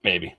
Maybe.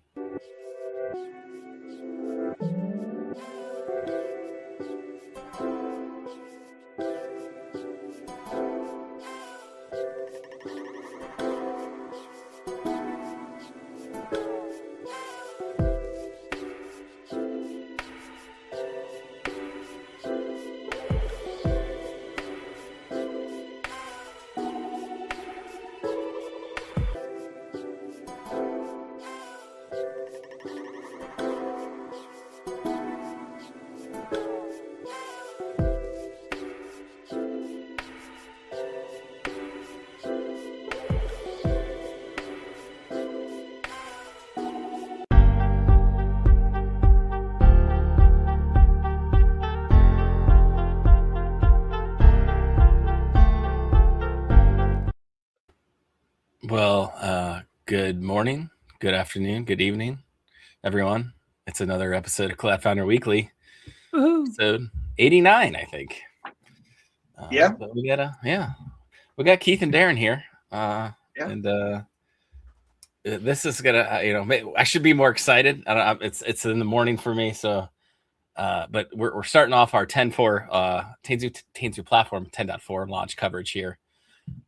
Well, good morning, good afternoon, good evening, everyone. It's another episode of Cloud Foundry Weekly, episode 89, I think. Yeah. But we got Keith and Darren here. And this is gonna, I should be more excited. It's in the morning for me, so. But we're starting off our 10.4 Tanzu Platform 10.4 launch coverage here.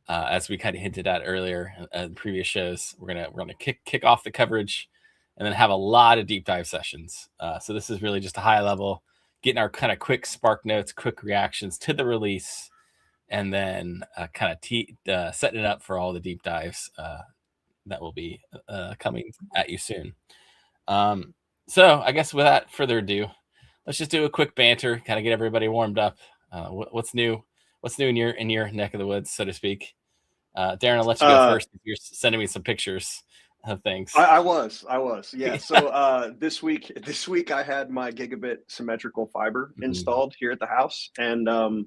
As we kind of hinted at earlier in previous shows, we're gonna kick off the coverage and then have a lot of deep dive sessions. So this is really just a high level, getting our kind of quick spark notes, quick reactions to the release, and then kind of setting it up for all the deep dives that will be coming at you soon. So I guess without further ado, let's just do a quick banter, kind of get everybody warmed up. What's new? What's new in your neck of the woods, so to speak? Darren, I'll let you go first. You're sending me some pictures of things. I was. Yeah. So this week I had my gigabit symmetrical fiber installed here at the house, and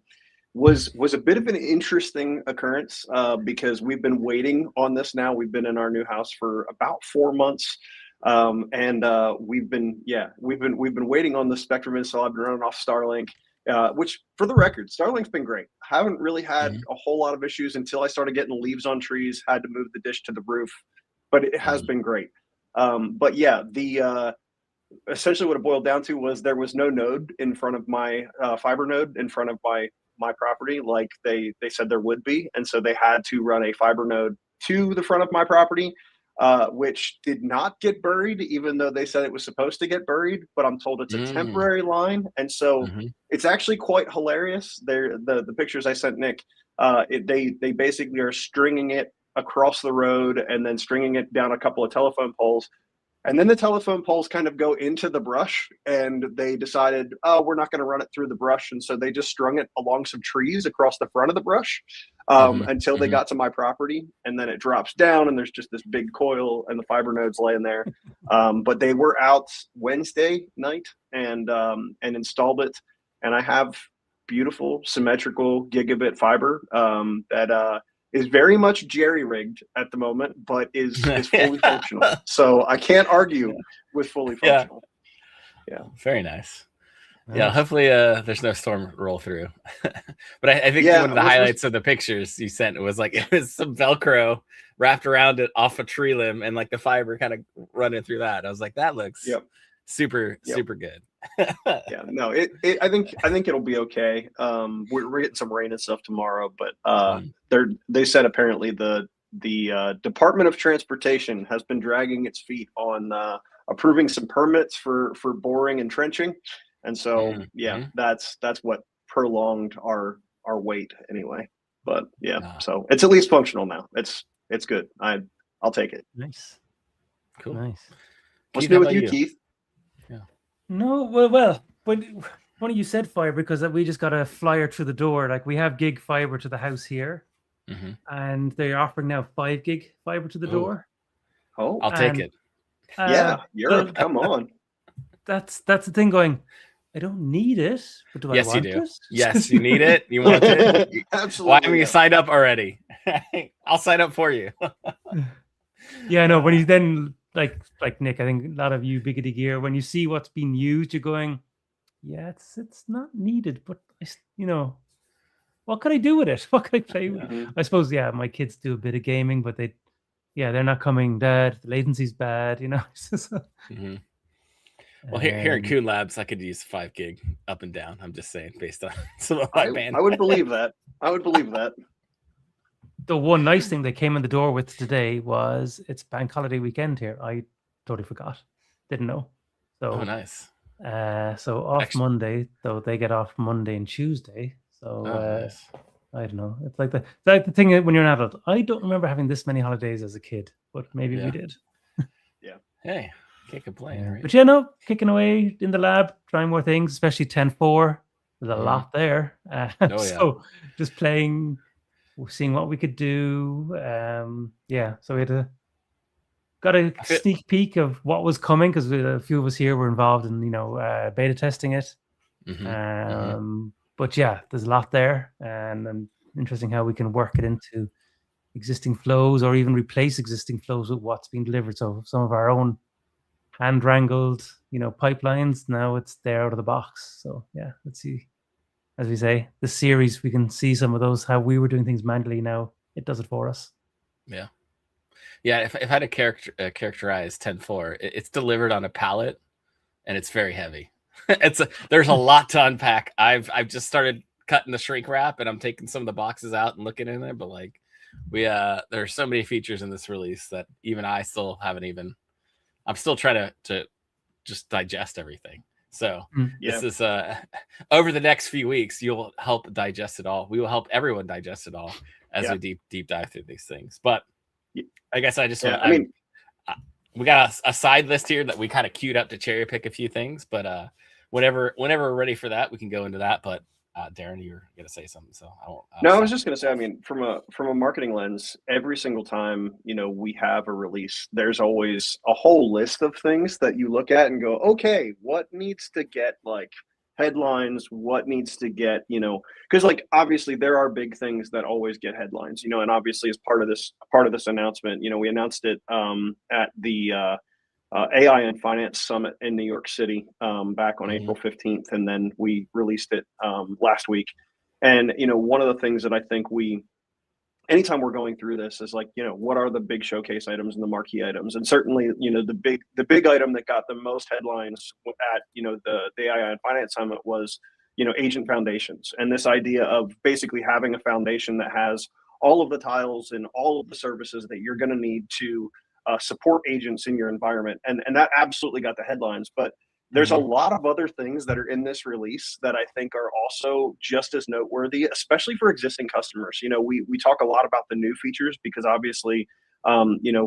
was a bit of an interesting occurrence because we've been waiting on this now. We've been in our new house for about 4 months. And we've been waiting on the Spectrum install. I've been running off Starlink, which, for the record, Starlink's been great. I haven't really had a whole lot of issues until I started getting leaves on trees, had to move the dish to the roof, but it has been great. But yeah, essentially what it boiled down to was there was no node in front of my fiber node in front of my property like they said there would be, and so they had to run a fiber node to the front of my property. Which did not get buried, even though they said it was supposed to get buried. But I'm told it's a temporary line, and so it's actually quite hilarious. The pictures I sent Nick, they basically are stringing it across the road and then stringing it down a couple of telephone poles. And then the telephone poles kind of go into the brush, and they decided, oh, we're not going to run it through the brush. And so they just strung it along some trees across the front of the brush until they got to my property. And then it drops down, and there's just this big coil, and the fiber nodes laying there. But they were out Wednesday night and installed it. And I have beautiful symmetrical gigabit fiber that is very much jerry-rigged at the moment, but is fully functional. So I can't argue with fully functional. Yeah. Very nice. Yeah, hopefully there's no storm roll through. But I think one of the highlights of the pictures you sent was like it was some Velcro wrapped around it off a tree limb and like the fiber kind of running through that. I was like, that looks super good. Yeah, no, I think it'll be okay. We're getting some rain and stuff tomorrow, but they said apparently the Department of Transportation has been dragging its feet on approving some permits for boring and trenching, and so that's what prolonged our wait anyway. But so it's at least functional now. It's good. I'll take it. Nice, cool, nice. What's new with you, Keith? No, well, when you said fiber, because we just got a flyer through the door. Like, we have gig fiber to the house here, and they're offering now 5 gig fiber to the door. Oh, I'll take it. Europe, come on. That's the thing going. I don't need it, but do I want you do. it? Yes, you need it. You want it. Absolutely. Why haven't you signed up already? I'll sign up for you. Yeah, no. When you then like Nick, I think a lot of you biggity gear, when you see what's being used, you're going, yeah, it's not needed, but what can I do with it? What can I play with? I suppose, my kids do a bit of gaming, but they yeah, they're not coming. The latency's bad, you know. Well, here at Kuhn Labs, I could use 5 gig up and down. I'm just saying, based on some of my bandwidth. I would believe that. I would believe that. The one nice thing they came in the door with today was it's bank holiday weekend here. I totally forgot. Didn't know. So nice. So off Monday, though they get off Monday and Tuesday. So nice. I don't know. It's like the thing when you're an adult. I don't remember having this many holidays as a kid, but maybe we did. Yeah. Hey, can't complain, right? But no, kicking away in the lab, trying more things, especially 10.4. There's a lot there. So just playing, seeing what we could do. So we had got a sneak peek of what was coming because a few of us here were involved in beta testing it. But yeah, there's a lot there, and interesting how we can work it into existing flows or even replace existing flows with what's being delivered. So some of our own hand wrangled pipelines, now it's there out of the box. So yeah, let's see. As we say, the series, we can see some of those, how we were doing things manually. Now it does it for us. Yeah. If I had to characterize 10.4, it's delivered on a pallet, and it's very heavy. There's a lot to unpack. I've just started cutting the shrink wrap, and I'm taking some of the boxes out and looking in there. But like there's so many features in this release that even I still haven't even. I'm still trying to just digest everything. So this is over the next few weeks, you'll help digest it all. We will help everyone digest it all as we deep dive through these things. But I guess I just want. We got a side list here that we kind of queued up to cherry pick a few things, but whenever we're ready for that, we can go into that. But Darren, you're gonna say something, so I won't. I was just gonna say, I mean, from a marketing lens, every single time we have a release, there's always a whole list of things that you look at and go, okay, what needs to get like headlines? What needs to get because like obviously there are big things that always get headlines, and obviously as part of this announcement, we announced it at the AI and Finance Summit in New York City back on April 15th, and then we released it last week. And one of the things that I think anytime we're going through this is like, what are the big showcase items and the marquee items? And certainly, the big item that got the most headlines at the AI and Finance Summit was agent foundations, and this idea of basically having a foundation that has all of the tiles and all of the services that you're going to need to support agents in your environment, and that absolutely got the headlines. But there's a lot of other things that are in this release that I think are also just as noteworthy, especially for existing customers. We talk a lot about the new features because obviously,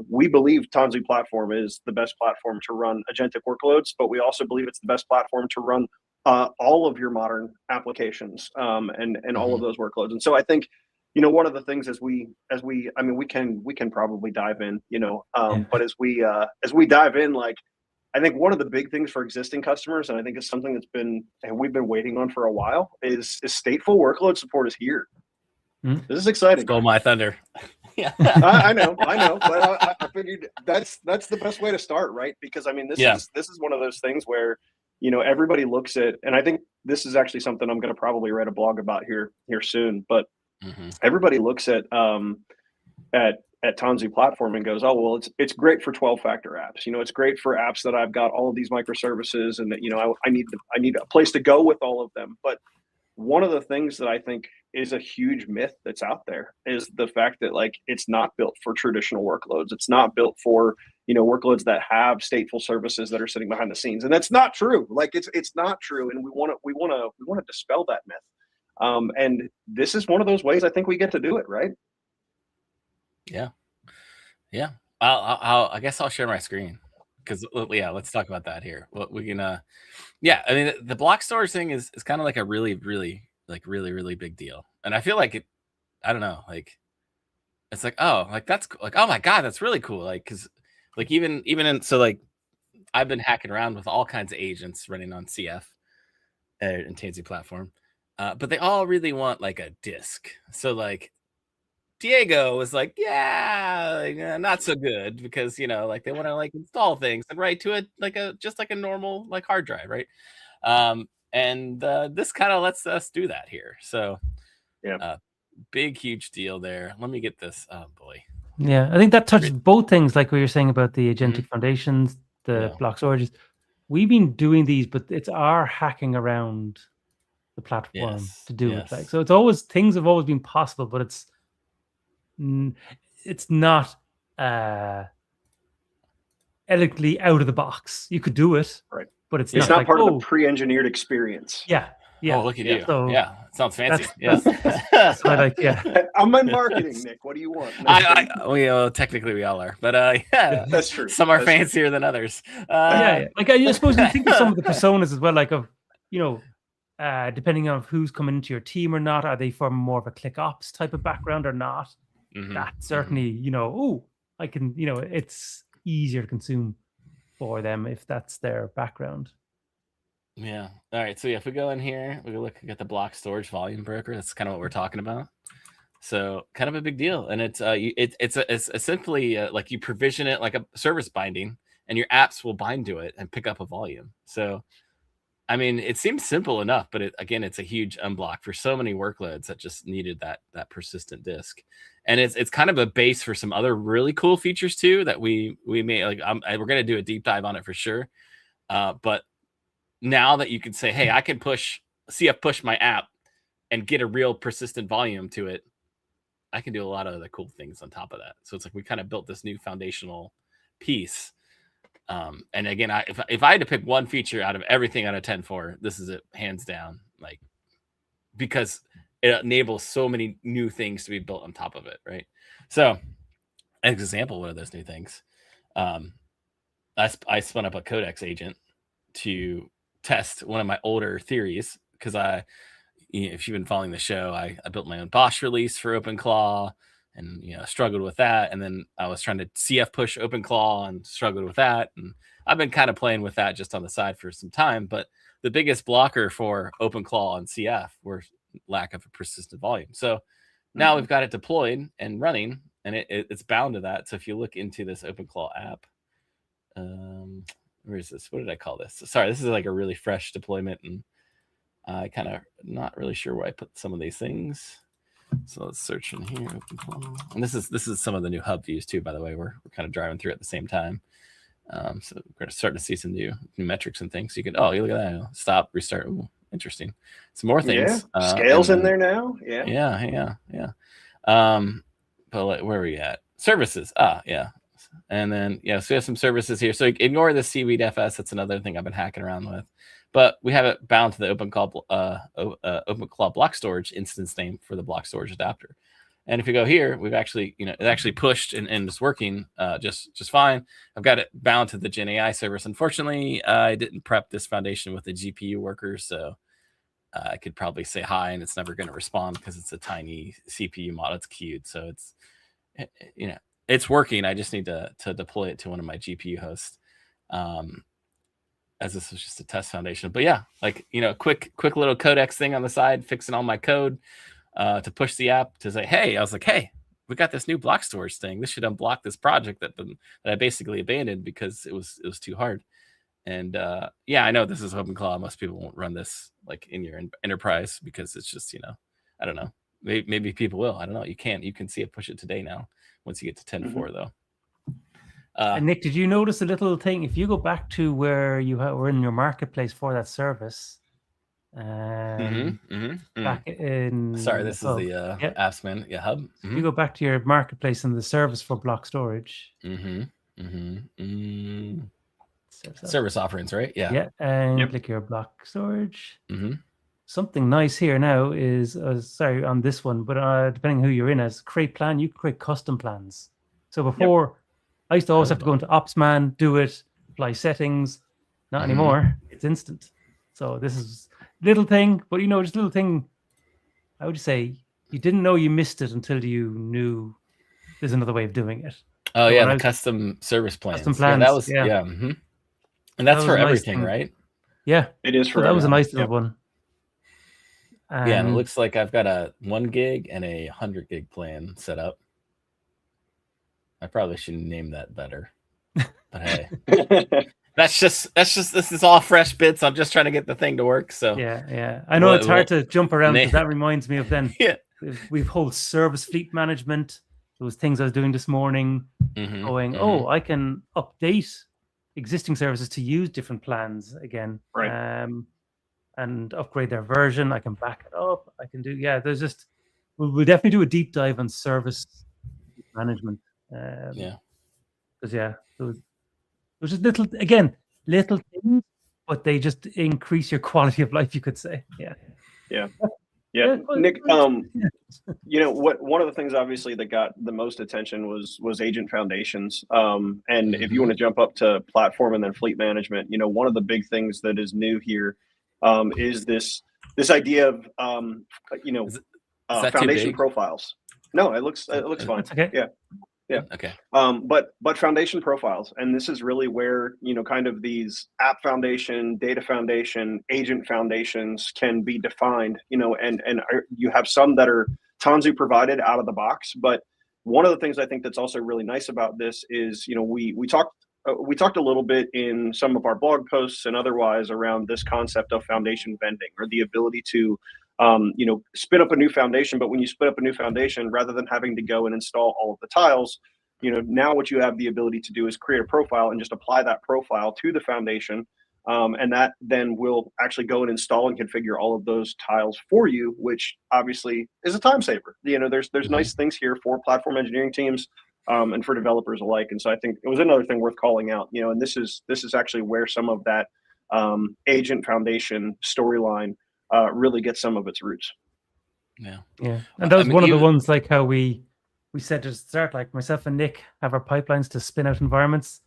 we believe Tanzu Platform is the best platform to run agentic workloads, but we also believe it's the best platform to run all of your modern applications and all of those workloads. And so I think, one of the things we can probably dive in, but as we dive in, like, I think one of the big things for existing customers, and I think it's something we've been waiting on for a while, is stateful workload support is here. This is exciting. Stole my thunder. Yeah, I know, but I figured that's the best way to start, right? Because I mean, this is one of those things where everybody looks at, and I think this is actually something I'm going to probably write a blog about here soon. But everybody looks at Tanzu Platform and goes, oh, well, it's great for 12-factor apps. It's great for apps that I've got all of these microservices and that, I need a place to go with all of them. But one of the things that I think is a huge myth that's out there is the fact that like it's not built for traditional workloads. It's not built for workloads that have stateful services that are sitting behind the scenes, and that's not true. Like it's not true, and we want to dispel that myth. And this is one of those ways I think we get to do it, right? Yeah. I guess I'll share my screen because let's talk about that here. What we can I mean, the block storage thing is kind of like a really big deal, and I feel like it. I don't know, like it's like, oh, like that's like, oh my god, that's really cool, like because like even in so like I've been hacking around with all kinds of agents running on CF and Tanzu Platform, but they all really want like a disk. So like Diego was like, not so good because like they want to like install things and write to it like just like a normal like hard drive, right? And this kind of lets us do that here. So big huge deal there. Let me get this. Oh boy, Yeah, I think that touches both things, like what you're saying about the agentic foundations, the block storages. We've been doing these, but it's our hacking around the platform to do it. Like, so it's always, things have always been possible, but it's not elegantly out of the box. You could do it, right? But it's not like, part of the pre-enginered experience. Yeah. Oh, look at you. So yeah, it sounds fancy. That's what I'm in marketing, Nick. What do you want? Technically we all are, but yeah, that's true. Some are fancier than others. Like I suppose you think of some of the personas as well, like of, depending on who's coming into your team or not, are they from more of a click ops type of background or not? That certainly, I can, it's easier to consume for them if that's their background. Yeah. All right. So if we go in here, we look at the block storage volume broker. That's kind of what we're talking about. So kind of a big deal, and it's simply like you provision it like a service binding, and your apps will bind to it and pick up a volume. So, I mean, it seems simple enough, but it's a huge unblock for so many workloads that just needed that persistent disk, and it's kind of a base for some other really cool features too that we may like. We're gonna do a deep dive on it for sure, but now that you can say, hey, I can CF push my app and get a real persistent volume to it, I can do a lot of other cool things on top of that. So it's like we kind of built this new foundational piece. And again, if I had to pick one feature out of everything out of 10.4, this is it, hands down, like, because it enables so many new things to be built on top of it, right? So an example of one of those new things, I spun up a Codex agent to test one of my older theories, because if you've been following the show, I built my own Bosch release for OpenClaw and struggled with that, and then I was trying to CF push OpenClaw and struggled with that, and I've been kind of playing with that just on the side for some time. But the biggest blocker for OpenClaw and CF were lack of a persistent volume. So now we've got it deployed and running, and it's bound to that. So if you look into this OpenClaw app, where is this? What did I call this? Sorry, this is like a really fresh deployment, and I kind of not really sure where I put some of these things. So let's search in here. And this is some of the new hub views too, by the way. We're kind of driving through at the same time. So we're going to start to see some new metrics and things. You can, you look at that. Stop, restart. Ooh, interesting. Some more things. Yeah. Scales in there now. Yeah. But where are we at? Services. Yeah. And then, so we have some services here. So ignore the seaweed FS. That's another thing I've been hacking around with. But we have it bound to the OpenClaw block storage instance name for the block storage adapter. And if you go here, we've actually, it actually pushed and it's working just fine. I've got it bound to the Gen AI service. Unfortunately, I didn't prep this foundation with the GPU worker, so I could probably say hi, and it's never going to respond because it's a tiny CPU model. It's queued, so it's, it's working. I just need to deploy it to one of my GPU hosts. As this was just a test foundation. But yeah, like, quick little codex thing on the side, fixing all my code to push the app to say, hey, I was like, hey, we got this new block storage thing. This should unblock this project that I basically abandoned because it was too hard. And I know this is OpenClaw. Most people won't run this like in your enterprise because it's just, I don't know. Maybe people will. I don't know. You can see it push it today now once you get to 10.4 though. And Nick, did you notice a little thing? If you go back to where you were in your marketplace for that service, back in this is the AppsMan hub. If you go back to your marketplace and the service for block storage, service offerings, right? Yeah, and click your block storage. Something nice here now is on this one, but depending who you're in as create plan, you can create custom plans. So before. I used to always have to go into Opsman, do it, apply settings. Not anymore. It's instant. So this is little thing, but just a little thing. I would say you didn't know you missed it until you knew there's another way of doing it. Oh yeah, the custom service plans. Custom plans. Yeah, that was and that's for everything, right? Yeah, it is for. So that was a nice little one. And it looks like I've got a 1 gig and a 100 gig plan set up. I probably should name that better, but hey, this is all fresh bits. I'm just trying to get the thing to work. So yeah. I know it's hard to jump around because that reminds me of then. We've whole service fleet management. was things I was doing this morning, going, oh, I can update existing services to use different plans again, and upgrade their version. I can back it up. I can do, there's just, we'll definitely do a deep dive on service management. Because there's just little things, but they just increase your quality of life, you could say. Nick, you know what? One of the things obviously that got the most attention was agent foundations. And if you want to jump up to platform and then fleet management, you know, one of the big things that is new here is this idea of foundation profiles. No, it looks fine. Okay. Yeah. Okay. But foundation profiles, and this is really where, you know, kind of these app foundation, data foundation, agent foundations can be defined, you know, and you have some that are Tanzu provided out of the box. But one of the things I think that's also really nice about this is, you know, we talked a little bit in some of our blog posts and otherwise around this concept of foundation vending, or the ability to spin up a new foundation. But when you spin up a new foundation, rather than having to go and install all of the tiles, you know, now what you have the ability to do is create a profile and just apply that profile to the foundation. And that then will actually go and install and configure all of those tiles for you, which obviously is a time saver. You know, there's nice things here for platform engineering teams and for developers alike. And so I think it was another thing worth calling out, you know, and this is actually where some of that agent foundation storyline really gets some of its roots. And that was one of the ones, like how we said to start, like myself and Nick have our pipelines to spin out environments,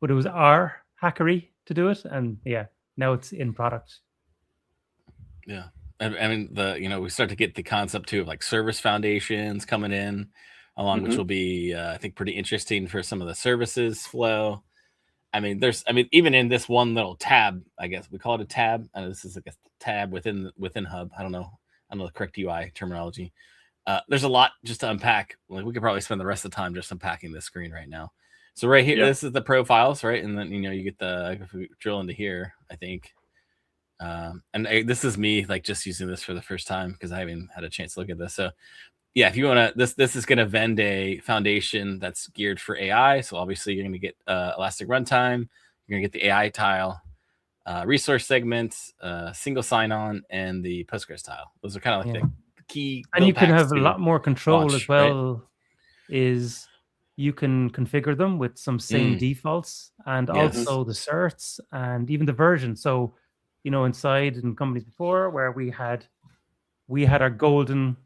but it was our hackery to do it, and now it's in product. I mean, we start to get the concept too of like service foundations coming in along, which will be I think pretty interesting for some of the services flow. I mean, even in this one little tab, I guess we call it a tab. And this is like a tab within Hub. I don't know the correct UI terminology. There's a lot just to unpack. Like, we could probably spend the rest of the time just unpacking this screen right now. So right here, this is the profiles, right? And then, you know, you get if we drill into here, I think. This is me like just using this for the first time because I haven't had a chance to look at this. So yeah, if you want to, this is going to vend a foundation that's geared for AI. So obviously you're going to get Elastic Runtime. You're going to get the AI tile, resource segments, single sign-on, and the Postgres tile. Those are kind of like the key. And you can have a lot more control as well. Right? Is you can configure them with some same defaults, and also the certs and even the version. So, you know, inside in companies before where we had our golden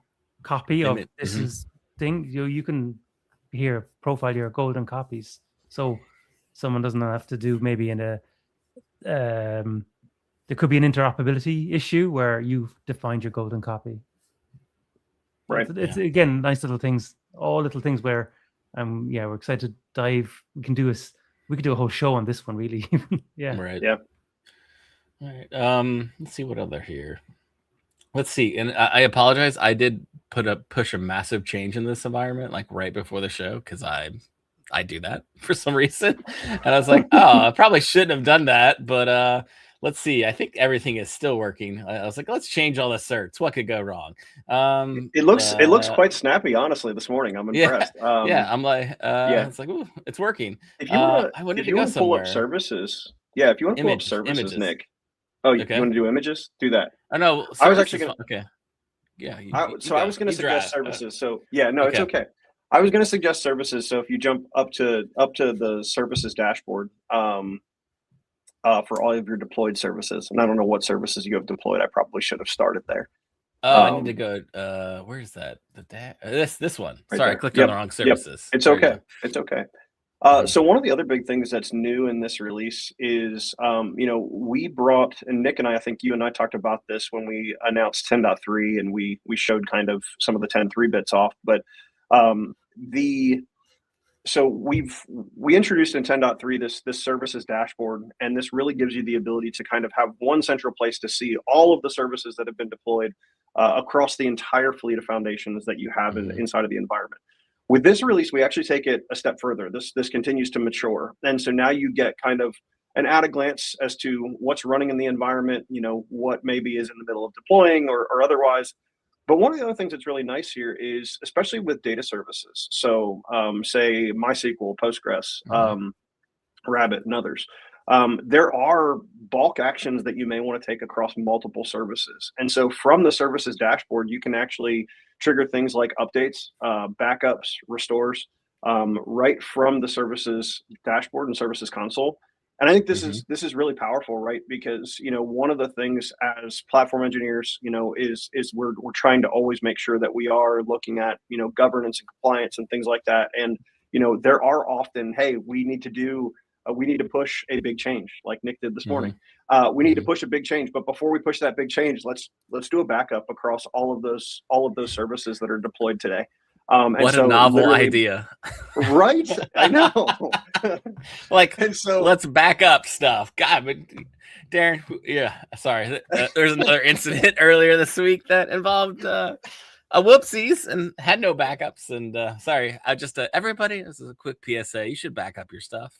copy of this is thing, you can here profile your golden copies, so someone doesn't have to do maybe in a there could be an interoperability issue where you've defined your golden copy. Right. It's again nice little things, all little things where we're excited to dive. We could do a whole show on this one, really. Right. All right. Let's see what other here. Let's see. And I apologize. I did push a massive change in this environment like right before the show because I do that for some reason. And I was like, oh, I probably shouldn't have done that. But let's see. I think everything is still working. I was like, let's change all the certs. What could go wrong? It looks quite snappy, honestly, this morning. I'm impressed. I'm like, it's like, ooh, it's working. If you want to pull up services, if you want to pull up services, images. Nick. Oh, you want to do images? Do that. I know. I was actually going to. Okay. Yeah. I was going to suggest services. So it's okay. I was going to suggest services. So if you jump up to the services dashboard for all of your deployed services, and I don't know what services you have deployed. I probably should have started there. I need to go. Where's that? This one. Right. Sorry, I clicked on the wrong services. It's okay. It's okay. So one of the other big things that's new in this release is, we brought, and Nick and I think you and I talked about this when we announced 10.3, and we showed kind of some of the 10.3 bits off. But so we introduced in 10.3 this services dashboard, and this really gives you the ability to kind of have one central place to see all of the services that have been deployed across the entire fleet of foundations that you have inside of the environment. With this release, we actually take it a step further. This continues to mature. And so now you get kind of an at a glance as to what's running in the environment, what maybe is in the middle of deploying or otherwise. But one of the other things that's really nice here is, especially with data services, so say MySQL, Postgres, Rabbit, and others, there are bulk actions that you may want to take across multiple services. And so from the services dashboard, you can actually trigger things like updates, backups, restores, right from the services dashboard and services console. And I think this is really powerful, right? Because, you know, one of the things as platform engineers, you know, is we're trying to always make sure that we are looking at, you know, governance and compliance and things like that. And, you know, there are often, hey, we need to push a big change, like Nick did this morning. We need to push a big change, but before we push that big change, let's do a backup across all of those services that are deployed today. What a novel idea, right? I know. Like, and so let's back up stuff. God, but Darren, yeah, sorry. There's another incident earlier this week that involved a whoopsies and had no backups. And sorry, I just everybody. This is a quick PSA. You should back up your stuff.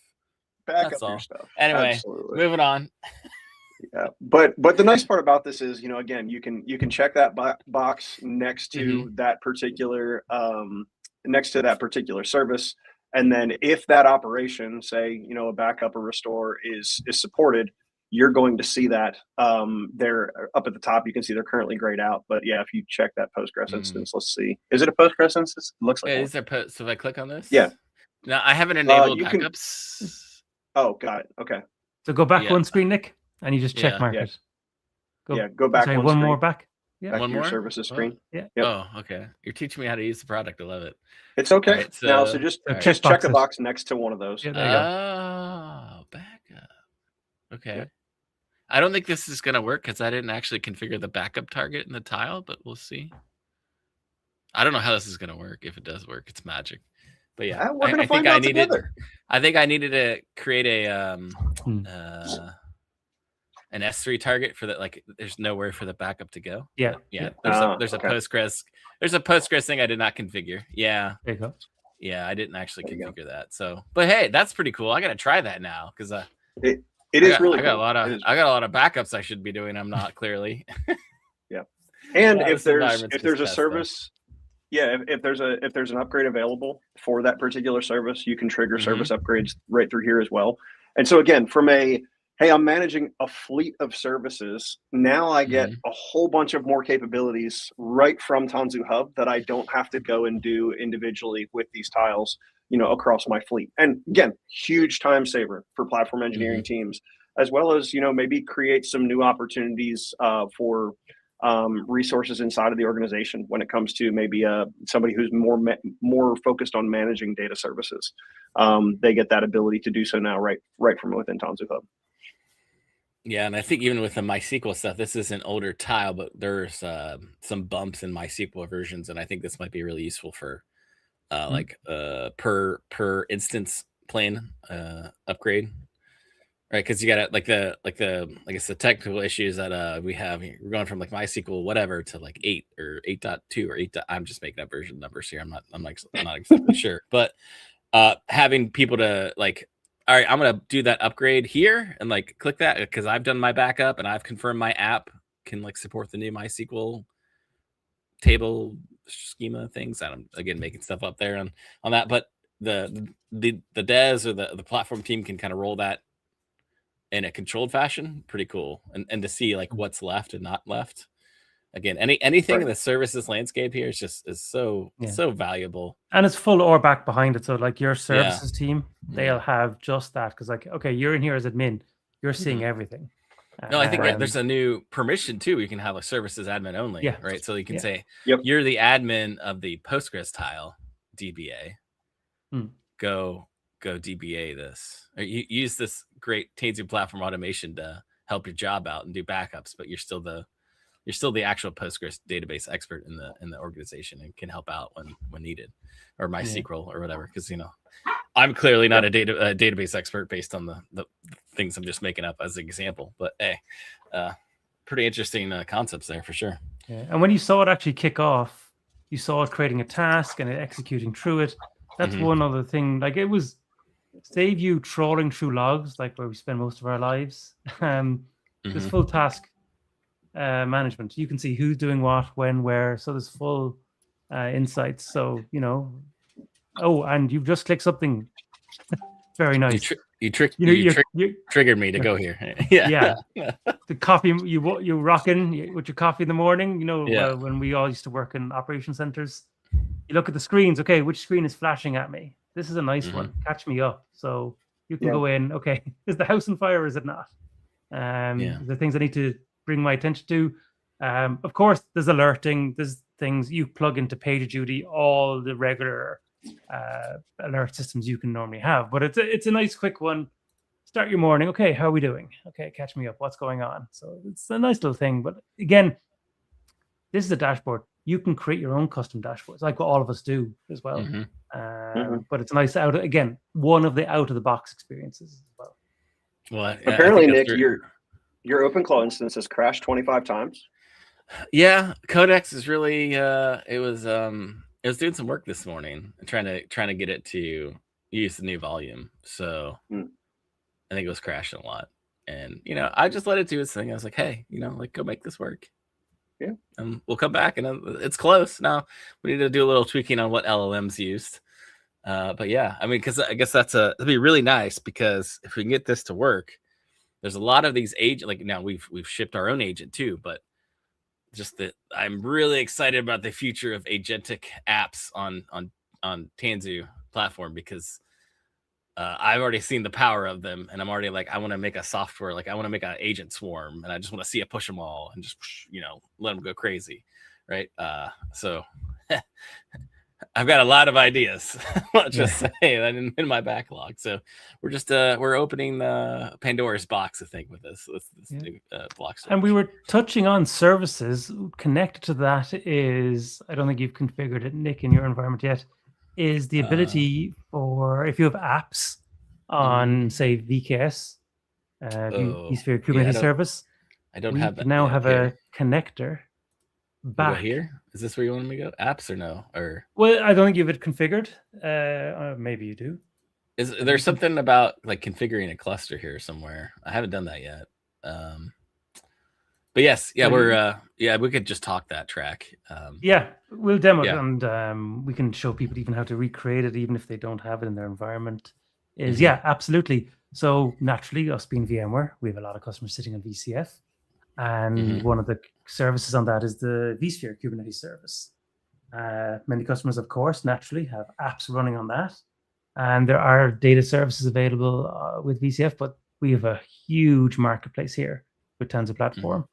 Back up your stuff. Anyway, moving on. Yeah, but the nice part about this is, you know, again, you can check that box next to that particular service, and then if that operation, say, you know, a backup or restore is supported, you're going to see that there up at the top. You can see they're currently grayed out. But yeah, if you check that Postgres instance, let's see, is it a Postgres instance? It looks like is there. So if I click on this, yeah. Now I haven't enabled backups. Oh, got it. Okay. So go back one screen, Nick. And you just check mark it. Go back one more back. Yeah, one more services screen. Yeah. Yep. Oh, okay. You're teaching me how to use the product. I love it. It's okay. Right, so just check a box next to one of those. Yeah, there you go. Backup. Okay. Yeah. I don't think this is gonna work because I didn't actually configure the backup target in the tile, but we'll see. I don't know how this is gonna work. If it does work, it's magic. But yeah, I think I needed to create a an S3 target for that. Like, there's nowhere for the backup to go. Yeah. There's a Postgres. There's a Postgres thing I did not configure. Yeah. There you go. Yeah, I didn't actually configure that. So, but hey, that's pretty cool. I gotta try that now because it is really. I got a lot of backups I should be doing. I'm not clearly. Yeah. And if there's a service. Yeah, if there's an upgrade available for that particular service, you can trigger service upgrades right through here as well. And so again, from hey, I'm managing a fleet of services. Now I get a whole bunch of more capabilities right from Tanzu Hub that I don't have to go and do individually with these tiles, you know, across my fleet. And again, huge time saver for platform engineering teams, as well as, you know, maybe create some new opportunities for resources inside of the organization when it comes to maybe somebody who's more focused on managing data services. They get that ability to do so now right from within Tanzu Hub. Yeah, and I think even with the MySQL stuff, this is an older tile, but there's some bumps in MySQL versions, and I think this might be really useful for like per instance plane upgrade. Right, because you got like it's the technical issues that we have. We're going from like MySQL whatever to like 8 or 8.2 or 8. I'm just making up version numbers here. I'm not exactly sure, but having people to like, all right, I'm gonna do that upgrade here and like click that because I've done my backup and I've confirmed my app can like support the new MySQL table schema things. I'm again making stuff up there on that, but the devs or the platform team can kind of roll that in a controlled fashion. Pretty cool. And to see like what's left and not left. Again, anything in the services landscape here is so valuable. And it's full or back behind it. So like your services team, they'll have just that. Cause like, okay, you're in here as admin, you're seeing everything. No, I think there's a new permission too. You can have a services admin only, right? So you can say, you're the admin of the Postgres tile DBA. Go DBA this, or you use this great Tanzu platform automation to help your job out and do backups, but you're still the actual Postgres database expert in the organization and can help out when needed, or MySQL or whatever. Because you know, I'm clearly not a database expert based on the things I'm just making up as an example. But hey, pretty interesting concepts there for sure. Yeah, and when you saw it actually kick off, you saw it creating a task and it executing through it. That's one other thing. Like it was save you trawling through logs, like where we spend most of our lives. This full task management. You can see who's doing what, when, where. So there's full insights. So, oh, and you've just clicked something very nice. You triggered me to go here. Yeah. The coffee you rocking with your coffee in the morning. When we all used to work in operation centers, you look at the screens. Okay, which screen is flashing at me? This is a nice one. Catch me up. So you can go in. Okay, is the house on fire or is it not? The things I need to bring my attention to. Of course, there's alerting. There's things you plug into PagerDuty, all the regular alert systems you can normally have. But it's a nice quick one. Start your morning. Okay, how are we doing? Okay, catch me up. What's going on? So it's a nice little thing. But again, this is a dashboard. You can create your own custom dashboards, like what all of us do as well. But it's nice one of the out of the box experiences as well. Well, apparently, Nick, your OpenClaw instance has crashed 25 times. Yeah, Codex is really it was doing some work this morning, trying to get it to use the new volume. So I think it was crashing a lot, and I just let it do its thing. I was like, hey, go make this work. Yeah, and we'll come back, and it's close. Now we need to do a little tweaking on what LLMs used. But yeah, I mean, because I guess that'd be really nice, because if we can get this to work, there's a lot of these now we've shipped our own agent too, but just that I'm really excited about the future of agentic apps on Tanzu Platform, because I've already seen the power of them, and I'm already I want to make a software, I want to make an agent swarm, and I just want to see it push them all and just let them go crazy, right? So I've got a lot of ideas. Let's just say that in my backlog. So we're just we're opening the Pandora's box, I think, with this new block storage. And we were touching on services. Connected to that is, I don't think you've configured it, Nick, in your environment yet, is the ability for, if you have apps on, say, VKS, vSphere Kubernetes Service, I don't have that. Now have a connector back here. Is this where you want me to go? Apps or no? Or well, I don't think you have it configured. Maybe you do. Is there something about configuring a cluster here somewhere? I haven't done that yet. But yes, we're we could just talk that track. We'll demo it, and we can show people even how to recreate it, even if they don't have it in their environment. Absolutely. So naturally, us being VMware, we have a lot of customers sitting on VCF, and one of the services on that is the vSphere Kubernetes service. Many customers, of course, naturally have apps running on that, and there are data services available with VCF, but we have a huge marketplace here with Tanzu Platform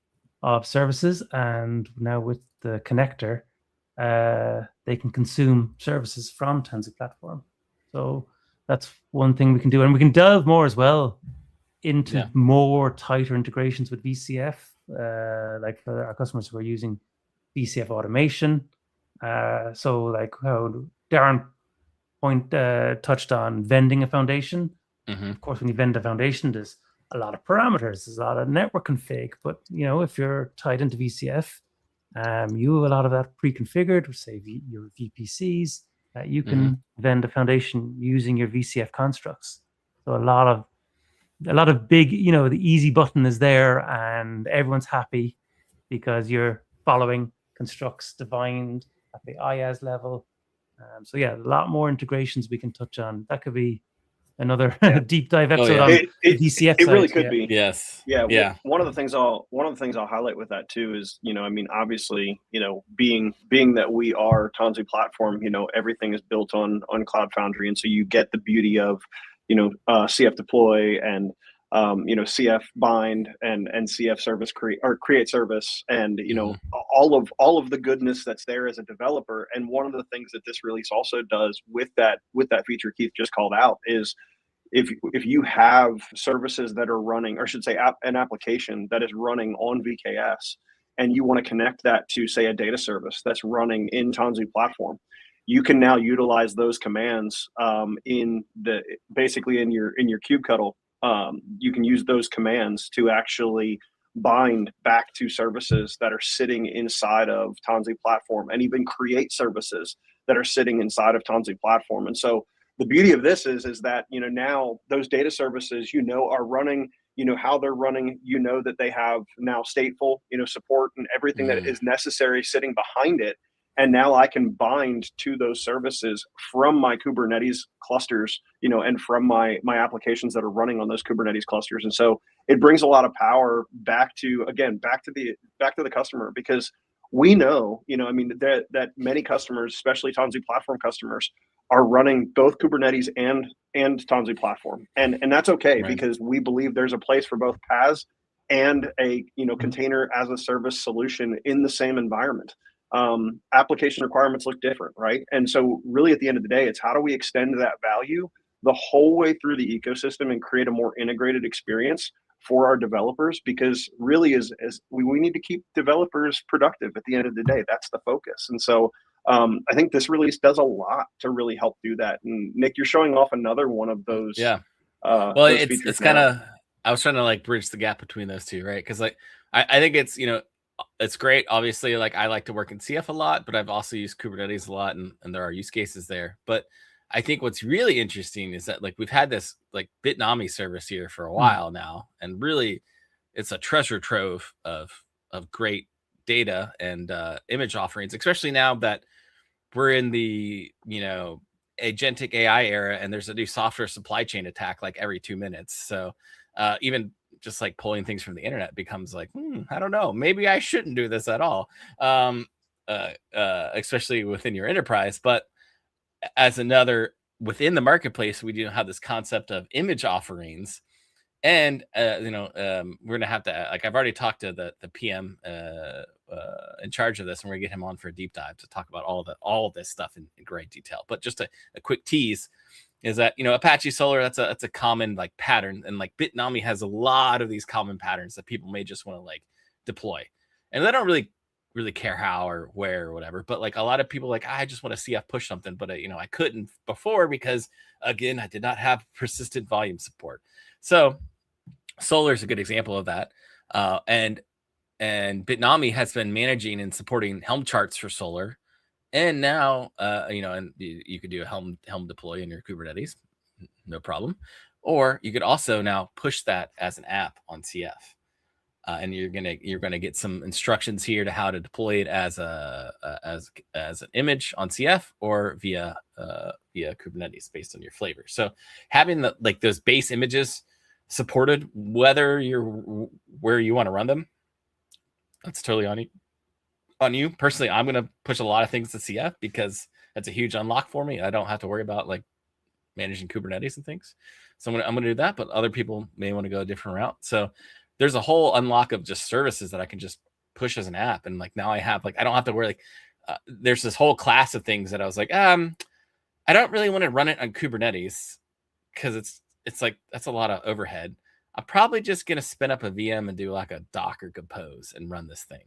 of services, and now with the connector, they can consume services from Tanzu Platform. So that's one thing we can do, and we can delve more as well into more tighter integrations with VCF, like for our customers who are using VCF automation. So like how Darren touched on vending a foundation. Of course, when you vend a foundation, there's a lot of parameters, there's a lot of network config, but if you're tied into VCF, you have a lot of that pre-configured, say your VPCs, you can vend a foundation using your VCF constructs. So a lot of big, the easy button is there, and everyone's happy because you're following constructs defined at the IaaS level. So a lot more integrations we can touch on. That could be another deep dive episode on VCF. It really could be. Yes. Yeah. One of the things I'll highlight with that too is, obviously, being that we are Tanzu Platform, everything is built on Cloud Foundry, and so you get the beauty of, CF deploy and CF bind and CF service create service, and all of the goodness that's there as a developer. And one of the things that this release also does with that feature Keith just called out is if you have services that are running, or I should say an application that is running on VKS, and you want to connect that to, say, a data service that's running in Tanzu Platform, you can now utilize those commands basically in your kubectl. You can use those commands to actually bind back to services that are sitting inside of Tanzu Platform, and even create services that are sitting inside of Tanzu Platform. And so the beauty of this is that now those data services are running how they're running, that they have now stateful, support and everything that is necessary sitting behind it. And now I can bind to those services from my Kubernetes clusters, and from my applications that are running on those Kubernetes clusters. And so it brings a lot of power back to the customer, because we know, that many customers, especially Tanzu Platform customers, are running both Kubernetes and Tanzu Platform, and that's okay, right? Because we believe there's a place for both PaaS and a container as a service solution in the same environment. Application requirements look different, right? And so really at the end of the day, it's how do we extend that value the whole way through the ecosystem and create a more integrated experience for our developers, because really is we need to keep developers productive at the end of the day. That's the focus. And so I think this release does a lot to really help do that. And Nick, you're showing off another one of those. Yeah. Well, it's kind of, I was trying to like bridge the gap between those two, right? Because like I think it's, it's great. Obviously, like I like to work in CF a lot, but I've also used Kubernetes a lot, and there are use cases there. But I think what's really interesting is that like we've had this like Bitnami service here for a while now, and really it's a treasure trove of great data and image offerings, especially now that we're in the agentic AI era, and there's a new software supply chain attack like every 2 minutes. So even just like pulling things from the internet becomes like, I don't know, maybe I shouldn't do this at all, especially within your enterprise. But as another within the marketplace, we do have this concept of image offerings, and we're gonna have to, like, I've already talked to the PM in charge of this, and we're gonna get him on for a deep dive to talk about all of this stuff in great detail. But just a quick tease is that Apache Solr, that's a common like pattern, and like Bitnami has a lot of these common patterns that people may just want to like deploy, and they don't really care how or where or whatever. But like a lot of people like, I just want to CF push something, but I couldn't before because again I did not have persistent volume support. So Solr is a good example of that, and Bitnami has been managing and supporting Helm charts for Solr. And now, and you could do a Helm deploy in your Kubernetes, no problem. Or you could also now push that as an app on CF, and you're gonna get some instructions here to how to deploy it as an image on CF or via Kubernetes based on your flavor. So having those base images supported, whether you're where you want to run them, that's totally on you. Personally, I'm going to push a lot of things to CF because that's a huge unlock for me. I don't have to worry about like managing Kubernetes and things. So I'm going to do that, but other people may want to go a different route. So there's a whole unlock of just services that I can just push as an app. And like now I have I don't have to worry. There's this whole class of things that I was like, I don't really want to run it on Kubernetes because it's like that's a lot of overhead. I'm probably just going to spin up a VM and do like a Docker compose and run this thing.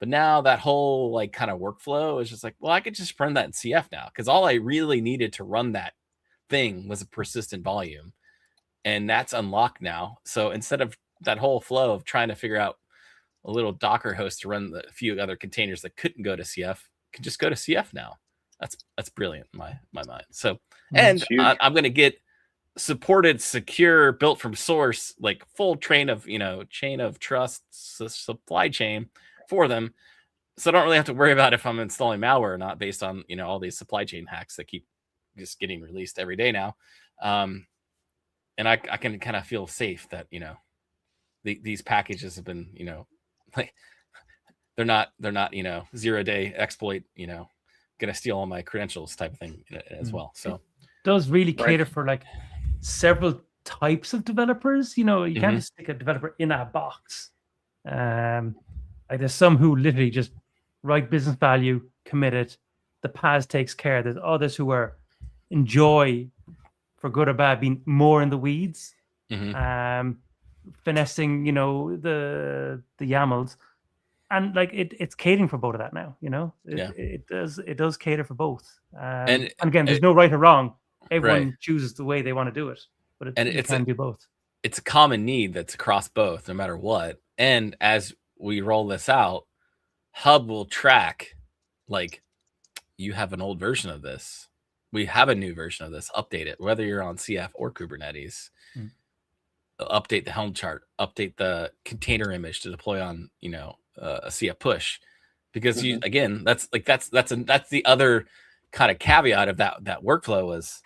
But now that whole like kind of workflow is just like, well, I could just run that in CF now, because all I really needed to run that thing was a persistent volume, and that's unlocked now. So instead of that whole flow of trying to figure out a little Docker host to run the few other containers that couldn't go to CF, can just go to CF now. That's brilliant in my mind. So, and I'm going to get supported, secure, built from source, like full chain of trust supply chain for them, so I don't really have to worry about if I'm installing malware or not based on all these supply chain hacks that keep just getting released every day now. And I can kind of feel safe that these packages have been like they're not 0-day exploit gonna steal all my credentials type of thing as well. So it does really cater for like several types of developers. You can't just stick a developer in a box. Like there's some who literally just write business value, commit it. The PaaS takes care. There's others who enjoy, for good or bad, being more in the weeds, finessing, the YAMLs, and like it's catering for both of that now. It does cater for both. And again, there's no right or wrong. Everyone chooses the way they want to do it, but it can do both. It's a common need that's across both, no matter what. And as we roll this out, Hub will track, like, you have an old version of this, we have a new version of this, update it, whether you're on CF or Kubernetes. update the Helm chart, update the container image to deploy on, a CF push, because you, again, that's the other kind of caveat of that workflow was,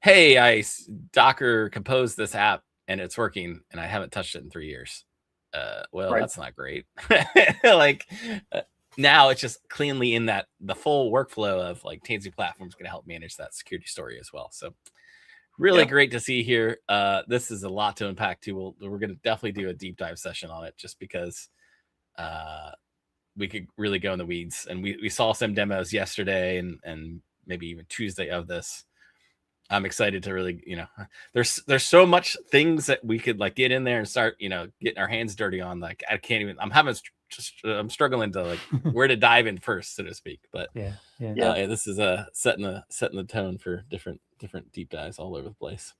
hey, I Docker composed this app and it's working and I haven't touched it in 3 years. That's not great. Now it's just cleanly in the full workflow of like Tanzu Platform is going to help manage that security story as well. So really great to see here. This is a lot to unpack too. We're going to definitely do a deep dive session on it, just because we could really go in the weeds. And we saw some demos yesterday and maybe even Tuesday of this. I'm excited to really, there's so much things that we could like get in there and start, getting our hands dirty on. Like I can't even. I'm struggling to like where to dive in first, so to speak. But this is setting the tone for different deep dives all over the place.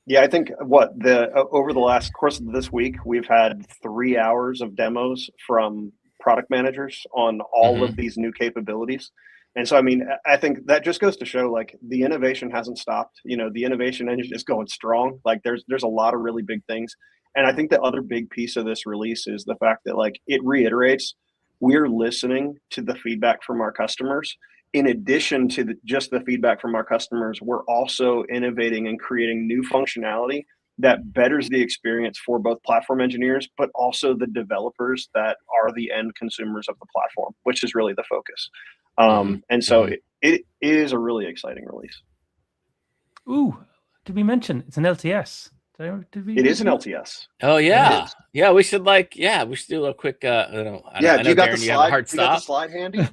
Yeah, I think over the last course of this week, we've had 3 hours of demos from product managers on all of these new capabilities. And so, I mean, I think that just goes to show like the innovation hasn't stopped. The innovation engine is going strong. Like there's a lot of really big things. And I think the other big piece of this release is the fact that like it reiterates we're listening to the feedback from our customers. In addition to just the feedback from our customers, we're also innovating and creating new functionality that betters the experience for both platform engineers, but also the developers that are the end consumers of the platform, which is really the focus. And so it is a really exciting release. Ooh, did we mention it's an LTS? It is an LTS. Oh yeah, yeah. We should do a quick. I know, do you got the slide? You have a hard stop. Got the slide handy?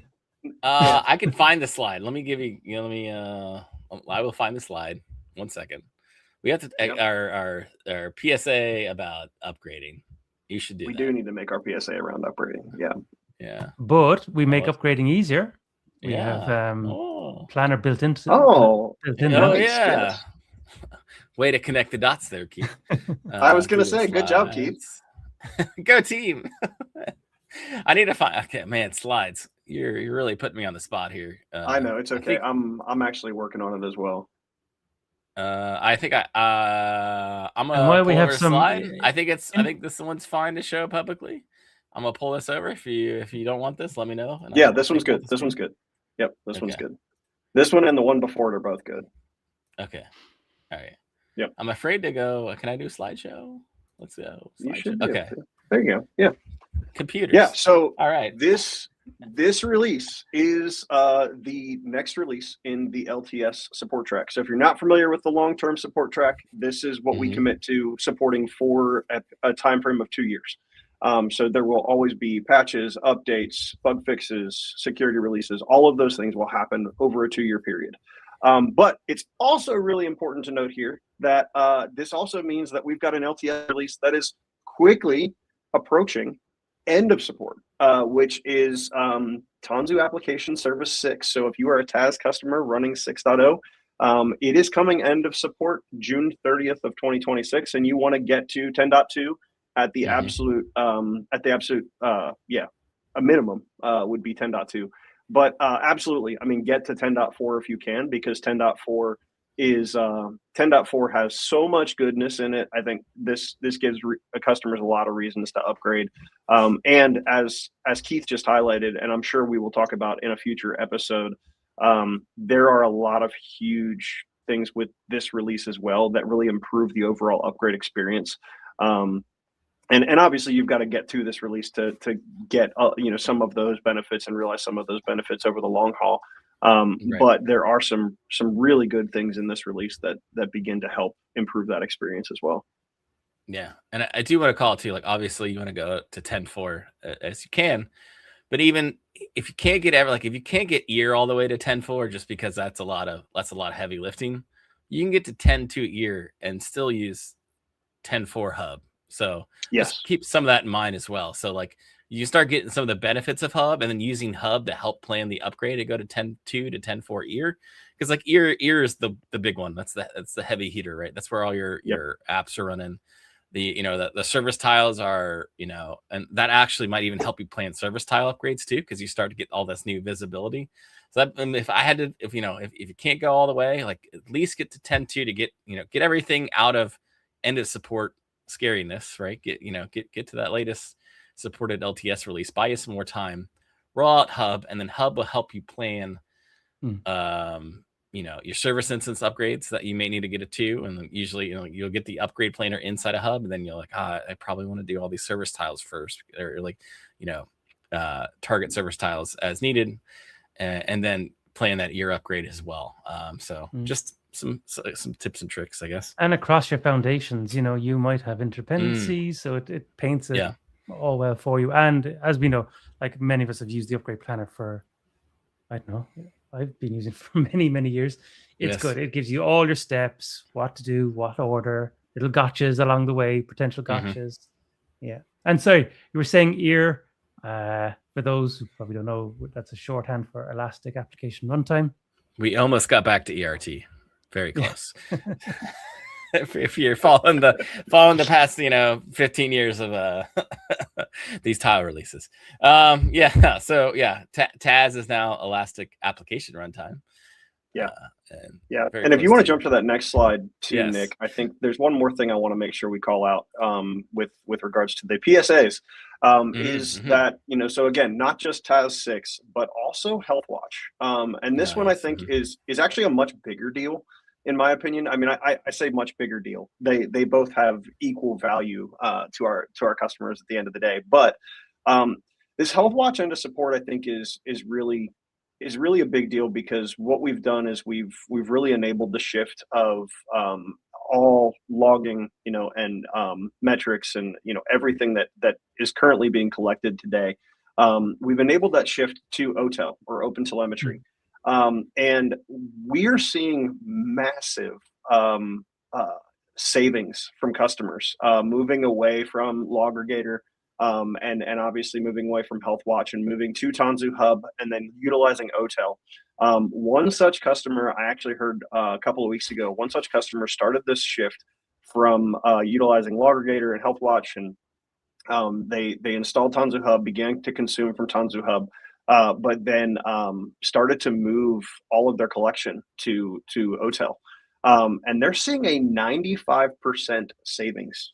I can find the slide. Let me give you. I will find the slide. 1 second. We have to our PSA about upgrading. You should do. We do need to make our PSA around upgrading. Yeah. Yeah. But we make upgrading easier. We have Planner built into. Yes. Way to connect the dots there, Keith. I was going to say, good job, Keith. Go team. I need to find. Okay, man, slides. You're really putting me on the spot here. I know, it's okay. I'm actually working on it as well. I think I'm gonna while pull we have over a slide. I think this one's fine to show publicly. I'm gonna pull this over. If you don't want this, let me know. Yeah, this one's good. This one's good. Yep, this one's good. This one and the one before it are both good. Okay. All right. Yep. I'm afraid to go. Can I do slideshow? Let's go. You should. Okay. There you go. Yeah. Computers. Yeah. So all right. This release is the next release in the LTS support track. So if you're not familiar with the long-term support track, this is what we commit to supporting for a time frame of 2 years. So there will always be patches, updates, bug fixes, security releases. All of those things will happen over a 2-year period. But it's also really important to note here that this also means that we've got an LTS release that is quickly approaching end of support, which is Tanzu Application Service 6. So if you are a TAS customer running 6.0, it is coming end of support June 30th of 2026, and you want to get to 10.2 at the absolute, a minimum would be 10.2. But absolutely, I mean, get to 10.4 if you can, because 10.4 is 10.4 has so much goodness in it. I think this gives customers a lot of reasons to upgrade. And as Keith just highlighted, and I'm sure we will talk about in a future episode, there are a lot of huge things with this release as well that really improve the overall upgrade experience. And obviously you've got to get to this release to get some of those benefits and realize some of those benefits over the long haul. Right. But there are some really good things in this release that begin to help improve that experience as well. Yeah, and I do want to call it too. Like obviously you want to go to 10.4 as you can, but even if you can't get if you can't get ear all the way to 10.4, just because that's a lot of heavy lifting, you can get to 10.2 ear and still use 10.4 hub. So just keep some of that in mind as well. So like you start getting some of the benefits of hub and then using hub to help plan the upgrade to go to 10.2 to 10.4 ear. Because like ear is the big one. That's the heavy heater, right? That's where all your apps are running. The service tiles are, and that actually might even help you plan service tile upgrades too, because you start to get all this new visibility. So that, if you can't go all the way, like at least get to 10.2 to get everything out of end of support scariness, right? Get to that latest supported LTS release, buy you some more time, roll out Hub, and then Hub will help you plan your service instance upgrades that you may need to get it to. And then usually, you'll get the upgrade planner inside a Hub, and then you're like, I probably want to do all these service tiles first, or like, target service tiles as needed, and then plan that year upgrade as well. Just some tips and tricks, I guess. And across your foundations, you might have interdependencies, so it paints it all well for you. And as we know, like many of us have used the upgrade planner for, I don't know, I've been using it for many, many years. It's good. It gives you all your steps, what to do, what order, little gotchas along the way, potential gotchas. Yeah. And sorry, you were saying EAR, for those who probably don't know, that's a shorthand for Elastic Application Runtime. We almost got back to ERT. Very close. if you're following the past 15 years of these tile releases. So Taz is now Elastic Application Runtime. And if you want to jump to that next slide too, Nick, I think there's one more thing I want to make sure we call out with regards to the PSAs, is that, so again, not just Taz 6, but also HealthWatch. And this one I think is actually a much bigger deal, in my opinion. I mean, I say much bigger deal. They both have equal value to our customers at the end of the day. But this HealthWatch end of support, I think, is really a big deal, because what we've done is we've really enabled the shift of all logging, and metrics and everything that is currently being collected today. We've enabled that shift to OTel, or Open Telemetry, and we are seeing massive savings from customers moving away from Logregator. And obviously moving away from HealthWatch and moving to Tanzu Hub, and then utilizing OTel. One such customer, I actually heard a couple of weeks ago, one such customer started this shift from utilizing Logregator and HealthWatch, and they installed Tanzu Hub, began to consume from Tanzu Hub, but then started to move all of their collection to OTel. And they're seeing a 95% savings.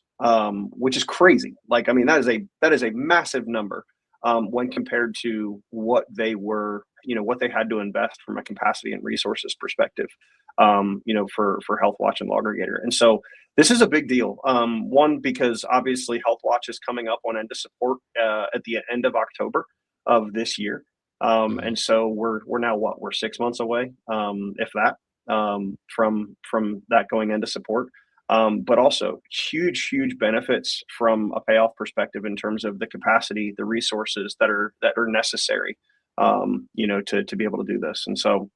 Which is crazy. Like, I mean, that is a massive number when compared to what they were, what they had to invest from a capacity and resources perspective, for HealthWatch and Logregator. And so this is a big deal. One, because obviously HealthWatch is coming up on end of support at the end of October of this year. And so we're now we're 6 months away, if that, from that going into support. But also huge benefits from a payoff perspective in terms of the capacity, the resources that are necessary, to be able to do this. And so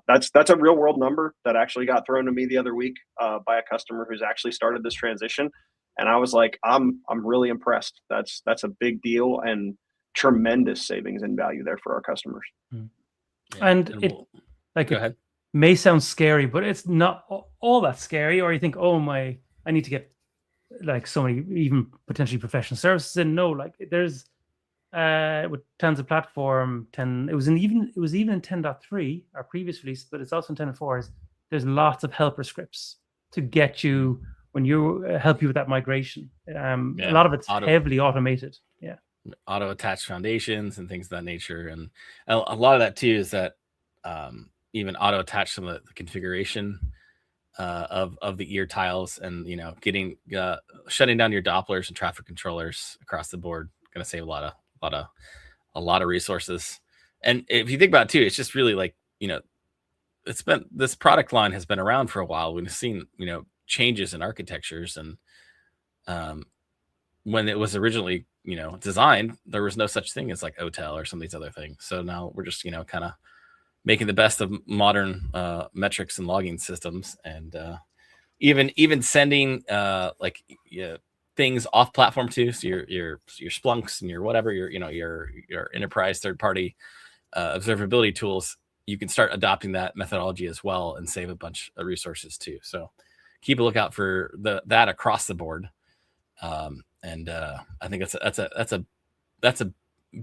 that's a real world number that actually got thrown to me the other week by a customer who's actually started this transition, and I was like, I'm really impressed. That's a big deal, and tremendous savings and value there for our customers. And go ahead. May sound scary, but it's not all that scary. Or you think, I need to get like so many even potentially professional services in. No, like there's with Tanzu Platform 10, it was even in 10.3, our previous release, but it's also in 10.4. There's lots of helper scripts to get you when you help you with that migration. A lot of it's heavily automated. Yeah, auto attached foundations and things of that nature, and a lot of that too is that. Even auto attach some of the configuration of the ear tiles, and getting shutting down your Dopplers and traffic controllers across the board. Going to save a lot of resources. And if you think about it too, it's just really like this product line has been around for a while. We've seen changes in architectures, and when it was originally designed, there was no such thing as like OTel or some of these other things. So now we're just kind of making the best of modern metrics and logging systems, and even sending things off platform too. So your Splunks and your whatever your enterprise third party observability tools, you can start adopting that methodology as well and save a bunch of resources too. So keep a lookout for that across the board. And I think that's a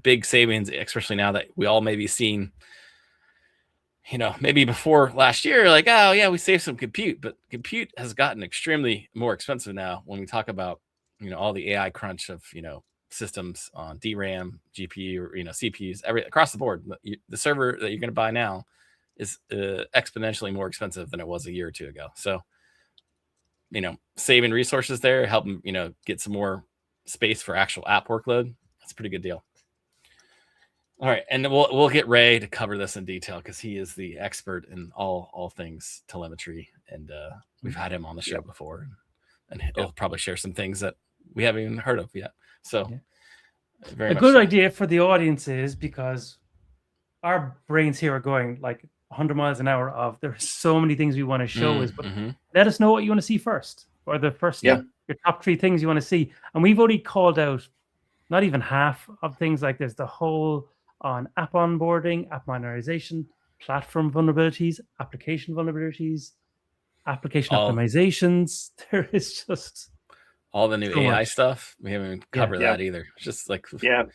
big savings, especially now that we all may be seeing. Maybe before last year, like, oh yeah, we saved some compute, but compute has gotten extremely more expensive now when we talk about all the AI crunch of, systems on DRAM, GPU, or, CPUs, across the board. The server that you're going to buy now is exponentially more expensive than it was a year or two ago. So, saving resources there, helping, get some more space for actual app workload. That's a pretty good deal. All right, and we'll get Ray to cover this in detail because he is the expert in all things telemetry, and we've had him on the show before, and he'll probably share some things that we haven't even heard of yet. So, a good idea for the audience is, because our brains here are going like 100 miles an hour of there's so many things we want to show but let us know what you want to see first, or the first your top 3 things you want to see. And we've already called out not even half of things. Like there's the whole on app onboarding, app modernization, platform vulnerabilities, application vulnerabilities, application optimizations. There is just all the new AI stuff. We haven't even covered that either. It's just like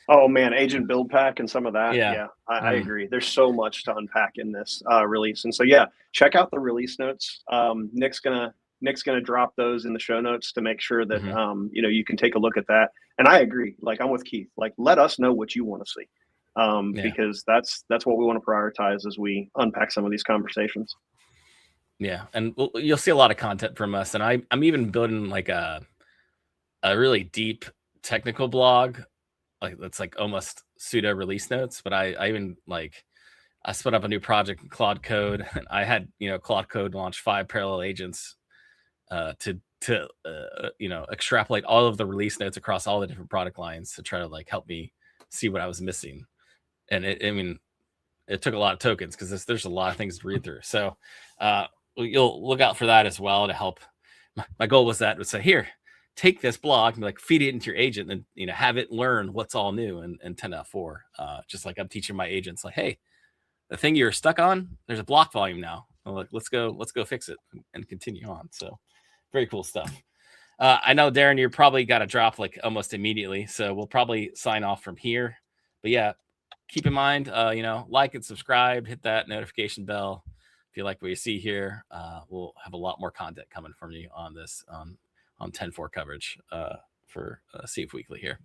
oh man, agent buildpack and some of that. I agree. There's so much to unpack in this release, and so check out the release notes. Nick's gonna drop those in the show notes to make sure that you can take a look at that. And I agree. Like, I'm with Keith. Like, let us know what you want to see, because that's what we want to prioritize as we unpack some of these conversations. Yeah, and you'll see a lot of content from us, and I'm even building like a really deep technical blog, like that's like almost pseudo release notes. But I even I spun up a new project in Claude Code, and I had Claude Code launch 5 parallel agents to extrapolate all of the release notes across all the different product lines to try to help me see what I was missing. And it took a lot of tokens because there's a lot of things to read through. So you'll look out for that as well to help. My goal was to say, here, take this blog and feed it into your agent and have it learn what's all new in 10.4. Just like I'm teaching my agents, like, hey, the thing you're stuck on, there's a block volume now. I'm like, let's go fix it and continue on. So very cool stuff. I know, Darren, you're probably got to drop almost immediately, so we'll probably sign off from here. But keep in mind, like and subscribe, hit that notification bell. If you like what you see here, we'll have a lot more content coming from you on this on 10.4 coverage for CF Weekly here.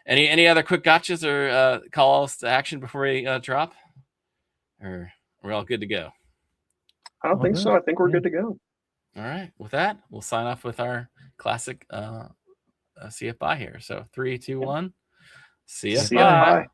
Any other quick gotchas or calls to action before we drop? Or we're all good to go? I don't think so. I think we're good to go. All right. With that, we'll sign off with our classic CF bye here. So 3, 2, 1. CF bye.